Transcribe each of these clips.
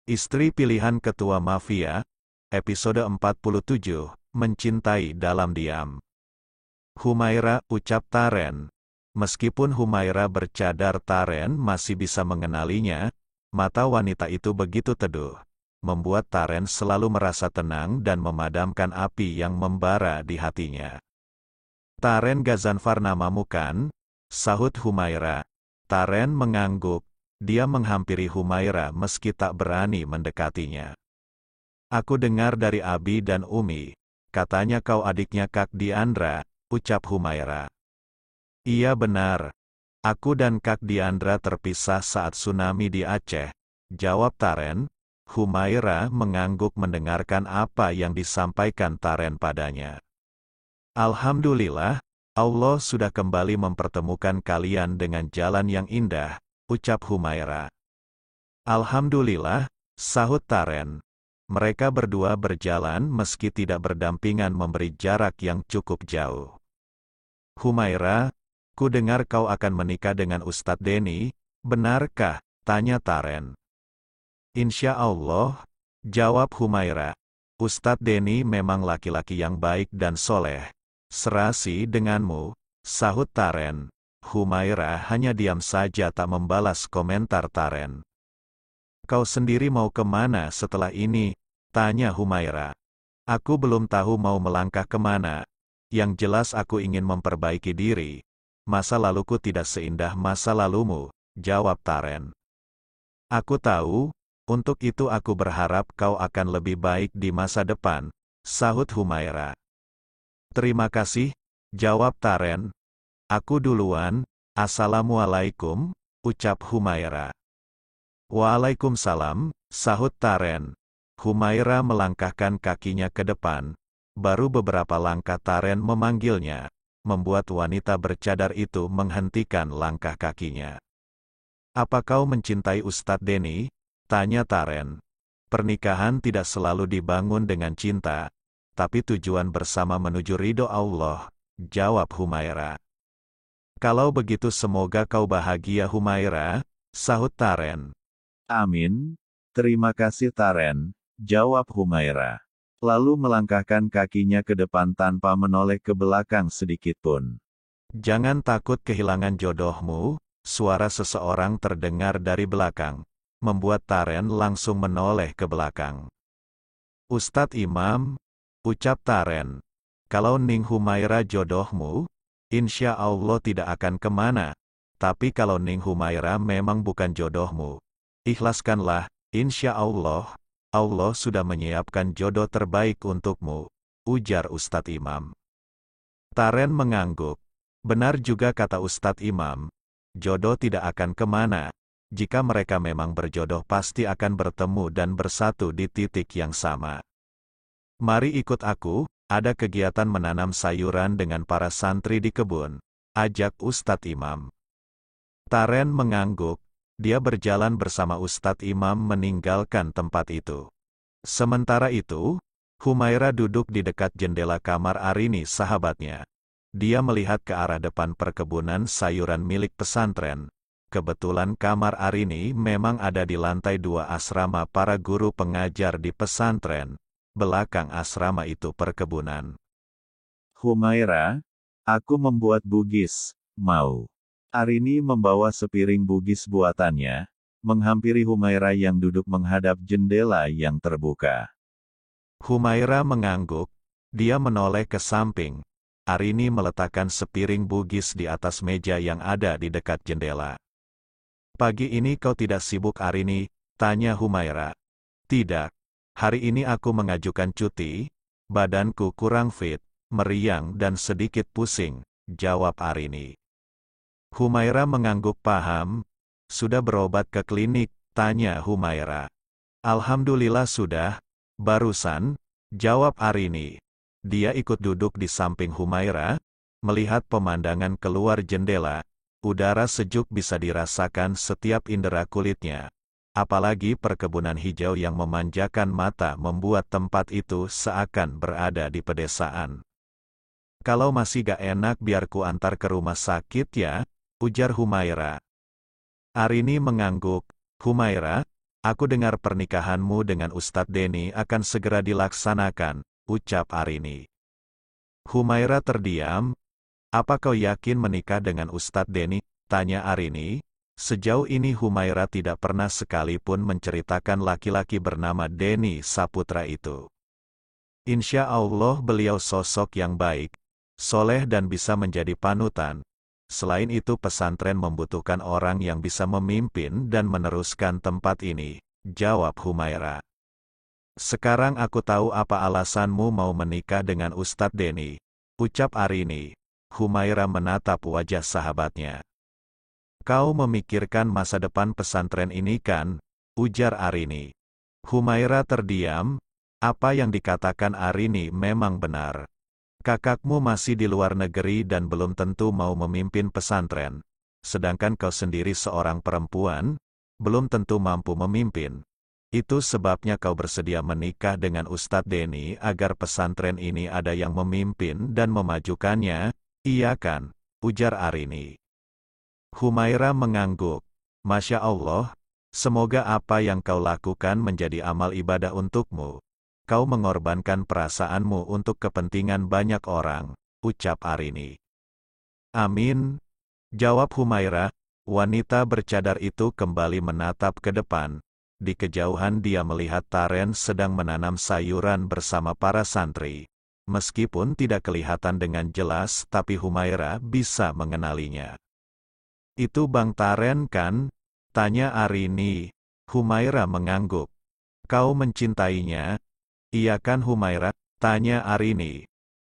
Istri pilihan ketua mafia, episode 47, mencintai dalam diam. Humaira, ucap Taren. Meskipun Humaira bercadar, Taren masih bisa mengenalinya. Mata wanita itu begitu teduh, membuat Taren selalu merasa tenang dan memadamkan api yang membara di hatinya. Taren Ghazanfar namamu kan? Sahut Humaira. Taren mengangguk. Dia menghampiri Humaira meski tak berani mendekatinya. Aku dengar dari Abi dan Umi, katanya kau adiknya Kak Diandra, ucap Humaira. Iya benar. Aku dan Kak Diandra terpisah saat tsunami di Aceh, jawab Taren. Humaira mengangguk mendengarkan apa yang disampaikan Taren padanya. Alhamdulillah, Allah sudah kembali mempertemukan kalian dengan jalan yang indah, ucap Humaira. Alhamdulillah, sahut Taren. Mereka berdua berjalan meski tidak berdampingan memberi jarak yang cukup jauh. Humaira, ku dengar kau akan menikah dengan Ustadz Denny, benarkah? Tanya Taren. Insya Allah, jawab Humaira. Ustadz Denny memang laki-laki yang baik dan soleh. Serasi denganmu, sahut Taren. Humaira hanya diam saja tak membalas komentar Taren. Kau sendiri mau kemana setelah ini? Tanya Humaira. Aku belum tahu mau melangkah kemana. Yang jelas aku ingin memperbaiki diri. Masa laluku tidak seindah masa lalumu, jawab Taren. Aku tahu, untuk itu aku berharap kau akan lebih baik di masa depan, sahut Humaira. Terima kasih, jawab Taren. Aku duluan, Assalamualaikum, ucap Humaira. Waalaikumsalam, sahut Taren. Humaira melangkahkan kakinya ke depan. Baru beberapa langkah Taren memanggilnya, membuat wanita bercadar itu menghentikan langkah kakinya. Apa kau mencintai Ustadz Denny? Tanya Taren. Pernikahan tidak selalu dibangun dengan cinta, tapi tujuan bersama menuju ridho Allah, jawab Humaira. Kalau begitu semoga kau bahagia Humaira, sahut Taren. Amin. Terima kasih Taren, jawab Humaira. Lalu melangkahkan kakinya ke depan tanpa menoleh ke belakang sedikitpun. Jangan takut kehilangan jodohmu, suara seseorang terdengar dari belakang, membuat Taren langsung menoleh ke belakang. Ustadz Imam, ucap Taren. Kalau Ning Humaira jodohmu, insya Allah tidak akan kemana. Tapi kalau Ning Humaira memang bukan jodohmu, ikhlaskanlah, insya Allah, Allah sudah menyiapkan jodoh terbaik untukmu, ujar Ustadz Imam. Taren mengangguk. Benar juga kata Ustadz Imam, jodoh tidak akan kemana. Jika mereka memang berjodoh pasti akan bertemu dan bersatu di titik yang sama. Mari ikut aku, ada kegiatan menanam sayuran dengan para santri di kebun, ajak Ustadz Imam. Taren mengangguk. Dia berjalan bersama Ustadz Imam meninggalkan tempat itu. Sementara itu, Humaira duduk di dekat jendela kamar Arini sahabatnya. Dia melihat ke arah depan perkebunan sayuran milik pesantren. Kebetulan kamar Arini memang ada di lantai 2 asrama para guru pengajar di pesantren. Belakang asrama itu perkebunan. Humaira, aku membuat bugis, mau? Arini membawa sepiring bugis buatannya, menghampiri Humaira yang duduk menghadap jendela yang terbuka. Humaira mengangguk, dia menoleh ke samping. Arini meletakkan sepiring bugis di atas meja yang ada di dekat jendela. Pagi ini kau tidak sibuk Arini? Tanya Humaira. Tidak. Hari ini aku mengajukan cuti, badanku kurang fit, meriang dan sedikit pusing, jawab Arini. Humaira mengangguk paham. Sudah berobat ke klinik? Tanya Humaira. Alhamdulillah sudah, barusan, jawab Arini. Dia ikut duduk di samping Humaira, melihat pemandangan keluar jendela. Udara sejuk bisa dirasakan setiap indera kulitnya. Apalagi perkebunan hijau yang memanjakan mata membuat tempat itu seakan berada di pedesaan. Kalau masih gak enak biar ku antar ke rumah sakit ya, ujar Humaira. Arini mengangguk. Humaira, Aku dengar pernikahanmu dengan Ustadz Denny akan segera dilaksanakan, ucap Arini. Humaira terdiam. Apa kau yakin menikah dengan Ustadz Denny? Tanya Arini. Sejauh ini Humaira tidak pernah sekalipun menceritakan laki-laki bernama Denny Saputra itu. Insya Allah beliau sosok yang baik, soleh dan bisa menjadi panutan. Selain itu pesantren membutuhkan orang yang bisa memimpin dan meneruskan tempat ini, jawab Humaira. Sekarang aku tahu apa alasanmu mau menikah dengan Ustadz Denny, ucap Arini. Humaira menatap wajah sahabatnya. Kau memikirkan masa depan pesantren ini kan? Ujar Arini. Humaira terdiam. Apa yang dikatakan Arini memang benar. Kakakmu masih di luar negeri dan belum tentu mau memimpin pesantren. Sedangkan kau sendiri seorang perempuan, belum tentu mampu memimpin. Itu sebabnya kau bersedia menikah dengan Ustadz Denny agar pesantren ini ada yang memimpin dan memajukannya, iya kan? Ujar Arini. Humaira mengangguk. Masya Allah, semoga apa yang kau lakukan menjadi amal ibadah untukmu. Kau mengorbankan perasaanmu untuk kepentingan banyak orang, ucap Arini. Amin, jawab Humaira. Wanita bercadar itu kembali menatap ke depan. Di kejauhan dia melihat Taren sedang menanam sayuran bersama para santri. Meskipun tidak kelihatan dengan jelas tapi Humaira bisa mengenalinya. Itu Bang Taren kan? Tanya Arini. Humaira mengangguk. Kau mencintainya? Iya kan Humaira? Tanya Arini.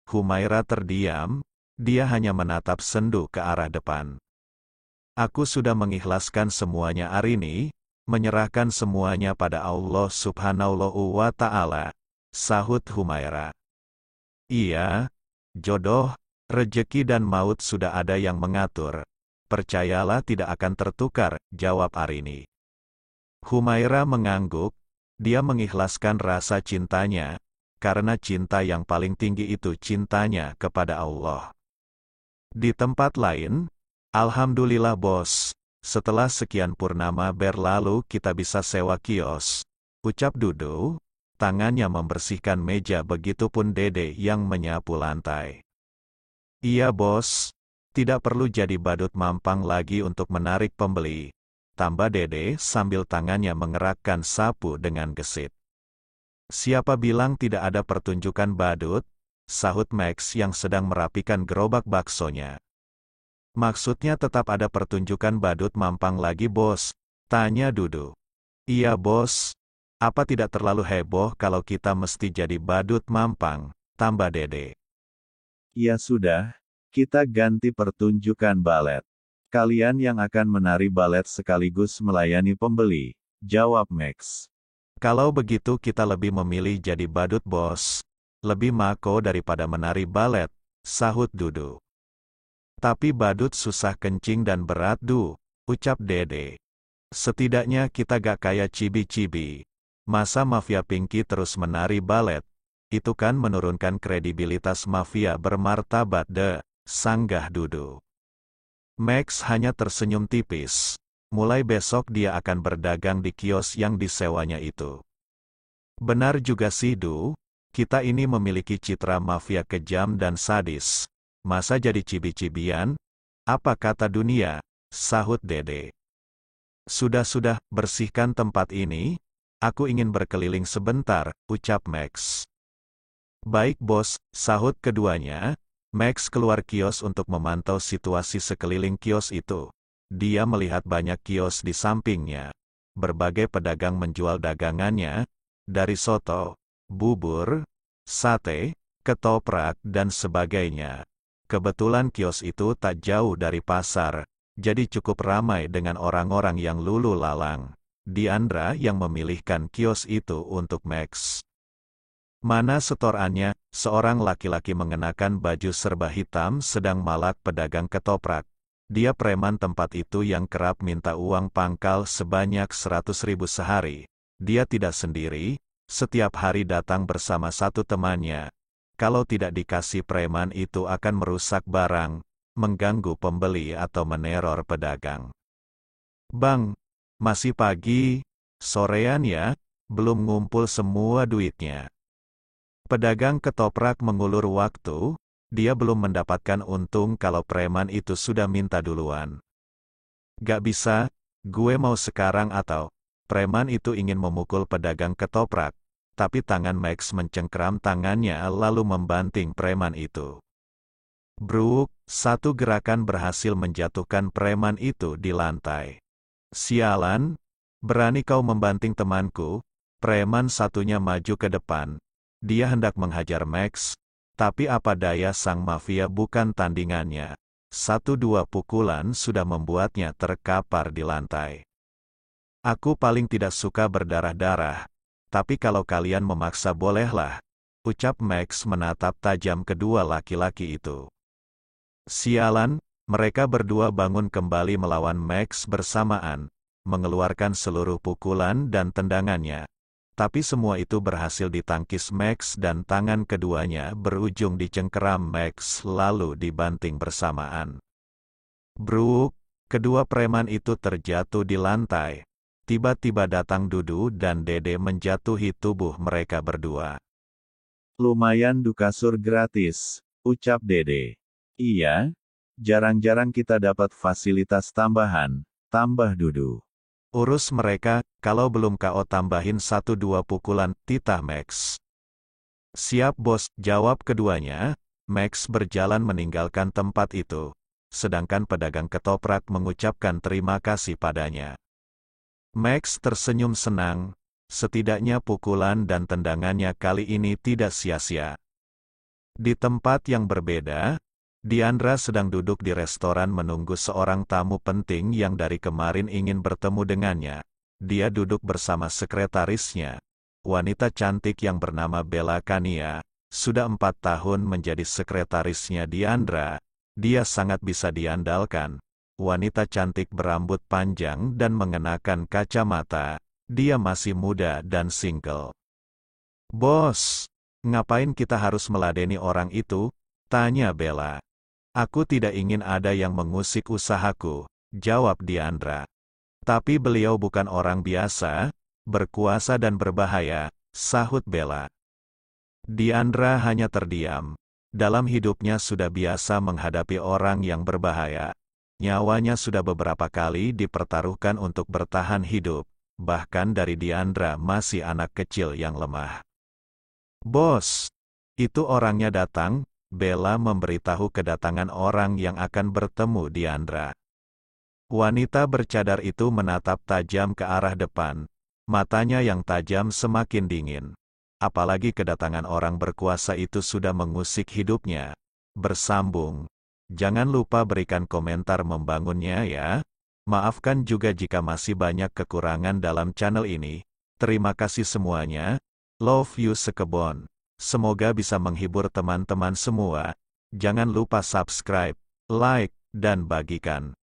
Humaira terdiam, dia hanya menatap sendu ke arah depan. Aku sudah mengikhlaskan semuanya Arini, menyerahkan semuanya pada Allah Subhanahu wa Ta'ala, sahut Humaira. Iya, jodoh, rejeki dan maut sudah ada yang mengatur. Percayalah tidak akan tertukar, jawab Arini. Humaira mengangguk, dia mengikhlaskan rasa cintanya, karena cinta yang paling tinggi itu cintanya kepada Allah. Di tempat lain, Alhamdulillah bos, setelah sekian purnama berlalu kita bisa sewa kios, ucap Dudu, tangannya membersihkan meja begitupun Dede yang menyapu lantai. Iya bos. Tidak perlu jadi badut mampang lagi untuk menarik pembeli, tambah Dede sambil tangannya mengerakkan sapu dengan gesit. Siapa bilang tidak ada pertunjukan badut? Sahut Max yang sedang merapikan gerobak baksonya. Maksudnya tetap ada pertunjukan badut mampang lagi bos? Tanya Dudu. Iya bos. Apa tidak terlalu heboh kalau kita mesti jadi badut mampang? Tambah Dede. Ya sudah. Kita ganti pertunjukan balet. Kalian yang akan menari balet sekaligus melayani pembeli, jawab Max. Kalau begitu kita lebih memilih jadi badut bos. Lebih mako daripada menari balet, sahut Dudu. Tapi badut susah kencing dan berat ucap Dede. Setidaknya kita gak kayak Cibi-Cibi. Masa mafia Pinky terus menari balet? Itu kan menurunkan kredibilitas mafia bermartabat sanggah Dudu. Max hanya tersenyum tipis. Mulai besok dia akan berdagang di kios yang disewanya itu. Benar juga sih Du, kita ini memiliki citra mafia kejam dan sadis. Masa jadi cibi-cibian? Apa kata dunia? Sahut Dede. Sudah-sudah, bersihkan tempat ini. Aku ingin berkeliling sebentar, ucap Max. Baik bos, sahut keduanya. Max keluar kios untuk memantau situasi sekeliling kios itu. Dia melihat banyak kios di sampingnya. Berbagai pedagang menjual dagangannya, dari soto, bubur, sate, ketoprak, dan sebagainya. Kebetulan kios itu tak jauh dari pasar, jadi cukup ramai dengan orang-orang yang lulu lalang. Diandra yang memilihkan kios itu untuk Max. Mana setorannya? Seorang laki-laki mengenakan baju serba hitam sedang malak pedagang ketoprak. Dia preman tempat itu yang kerap minta uang pangkal sebanyak 100.000 sehari. Dia tidak sendiri, setiap hari datang bersama satu temannya. Kalau tidak dikasih preman itu akan merusak barang, mengganggu pembeli atau meneror pedagang. Bang, masih pagi? Sorean ya, belum ngumpul semua duitnya. Pedagang ketoprak mengulur waktu, dia belum mendapatkan untung kalau preman itu sudah minta duluan. Gak bisa, gue mau sekarang atau... Preman itu ingin memukul pedagang ketoprak, tapi tangan Max mencengkeram tangannya lalu membanting preman itu. Bruk, satu gerakan berhasil menjatuhkan preman itu di lantai. Sialan, berani kau membanting temanku? Preman satunya maju ke depan. Dia hendak menghajar Max, tapi apa daya sang mafia bukan tandingannya. 1-2 pukulan sudah membuatnya terkapar di lantai. Aku paling tidak suka berdarah-darah, tapi kalau kalian memaksa bolehlah, ucap Max menatap tajam kedua laki-laki itu. Sialan, mereka berdua bangun kembali melawan Max bersamaan, mengeluarkan seluruh pukulan dan tendangannya. Tapi semua itu berhasil ditangkis Max dan tangan keduanya berujung dicengkeram Max lalu dibanting bersamaan. Bruk, kedua preman itu terjatuh di lantai. Tiba-tiba datang Dudu dan Dede menjatuhi tubuh mereka berdua. Lumayan du kasur gratis, ucap Dede. Iya, jarang-jarang kita dapat fasilitas tambahan, tambah Dudu. Urus mereka, kalau belum kau tambahin 1-2 pukulan, titah Max. Siap bos, jawab keduanya. Max berjalan meninggalkan tempat itu, sedangkan pedagang ketoprak mengucapkan terima kasih padanya. Max tersenyum senang, setidaknya pukulan dan tendangannya kali ini tidak sia-sia. Di tempat yang berbeda, Diandra sedang duduk di restoran menunggu seorang tamu penting yang dari kemarin ingin bertemu dengannya. Dia duduk bersama sekretarisnya, wanita cantik yang bernama Bella Kania, sudah 4 tahun menjadi sekretarisnya Diandra. Dia sangat bisa diandalkan. Wanita cantik berambut panjang dan mengenakan kacamata. Dia masih muda dan single. Bos, ngapain kita harus meladeni orang itu? Tanya Bella. Aku tidak ingin ada yang mengusik usahaku, jawab Diandra. Tapi beliau bukan orang biasa, berkuasa dan berbahaya, sahut Bella. Diandra hanya terdiam. Dalam hidupnya sudah biasa menghadapi orang yang berbahaya. Nyawanya sudah beberapa kali dipertaruhkan untuk bertahan hidup, bahkan dari Diandra masih anak kecil yang lemah. Bos, itu orangnya datang, Bella memberitahu kedatangan orang yang akan bertemu Diandra. Wanita bercadar itu menatap tajam ke arah depan, matanya yang tajam semakin dingin. Apalagi kedatangan orang berkuasa itu sudah mengusik hidupnya. Bersambung. Jangan lupa berikan komentar membangunnya ya. Maafkan juga jika masih banyak kekurangan dalam channel ini. Terima kasih semuanya. Love you sekebon. Semoga bisa menghibur teman-teman semua. Jangan lupa subscribe, like, dan bagikan.